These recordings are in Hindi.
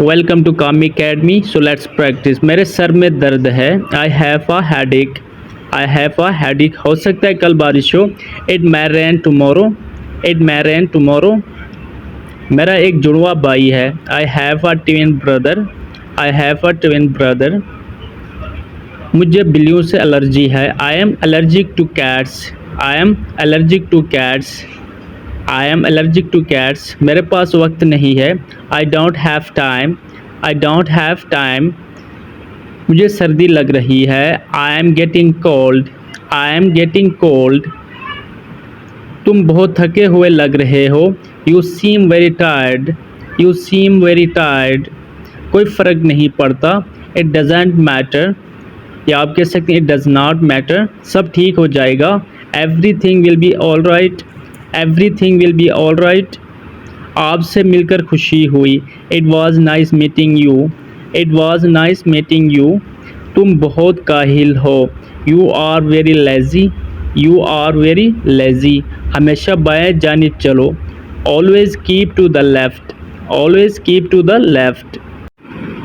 वेलकम टू कामी अकेडमी। So let's practice. मेरे सर में दर्द है। I have a headache. I have a headache. हो सकता है कल बारिश हो। It may rain tomorrow. It may rain tomorrow. मेरा एक जुड़वा भाई है। I have a twin brother. I have a twin brother. मुझे बिल्लियों से एलर्जी है। I am allergic two cats. I am allergic two cats. I am allergic two cats. मेरे पास वक्त नहीं है। I don't have time. I don't have time. मुझे सर्दी लग रही है। I am getting cold. I am getting cold. तुम बहुत थके हुए लग रहे हो। You seem very tired. You seem very tired. कोई फ़र्क नहीं पड़ता। It doesn't matter. या आप कह सकते हैं इट डज़ नॉट मैटर। सब ठीक हो जाएगा। Everything will be all right. Everything will be all right. आपसे मिलकर खुशी हुई। It was nice meeting you. It was nice meeting you. तुम बहुत काहिल हो। You are very lazy. You are very lazy. हमेशा बाएं जानिब चलो। Always keep to the left. Always keep to the left.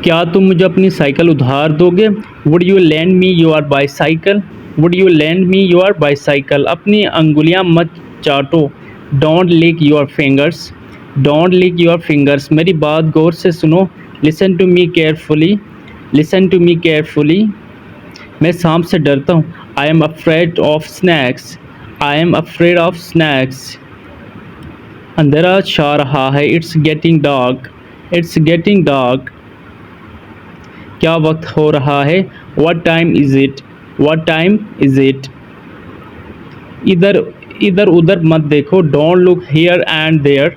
क्या तुम मुझे अपनी साइकिल उधार दोगे? Would you lend me your bicycle? Would you lend me your bicycle? अपनी अंगुलियां मत चाटो। Don't lick your fingers. Don't lick your fingers. मेरी बात गौर से सुनो। Listen to me carefully. Listen to me carefully. मैं सांप से डरता हूँ। I am afraid of snakes. I am afraid of snakes. अंधेरा छा रहा है। It's getting dark. It's getting dark. क्या वक्त हो रहा है? What time is it? What time is it? इधर इधर उधर मत देखो। Don't look here and there.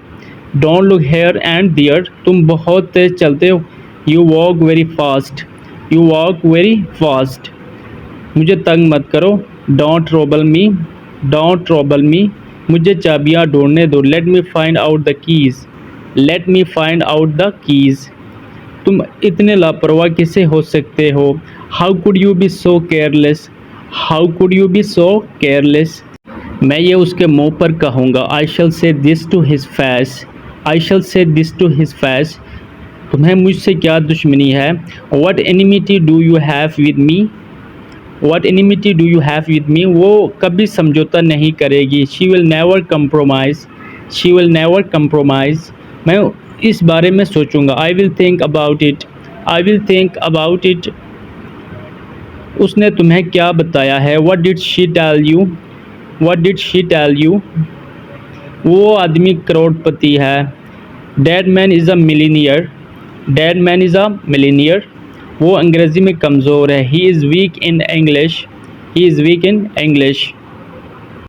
Don't look here and there. तुम बहुत तेज चलते हो। You walk very fast. You walk very fast. मुझे तंग मत करो। Don't trouble me. Don't trouble me. मुझे चाबियाँ ढूंढने दो। Let me find out the keys. Let me find out the keys. तुम इतने लापरवाह कैसे हो सकते हो? How could you be so careless? How could you be so careless? मैं ये उसके मुंह पर कहूँगा। आई शल से दिस टू हिज फेस। आई शल से दिस टू हिज फेस। तुम्हें मुझसे क्या दुश्मनी है? What enmity do you have with me? What enmity do you have with me? वो कभी समझौता नहीं करेगी। She will never compromise. She will never compromise. मैं इस बारे में सोचूंगा। I will think about it. I will think about it. उसने तुम्हें क्या बताया है? What did she tell you? What did she tell you? वो आदमी करोड़पति है। That man is a millionaire. Dad man is a millionaire. वो अंग्रेज़ी में कमज़ोर है। He is week in English. He is week in English.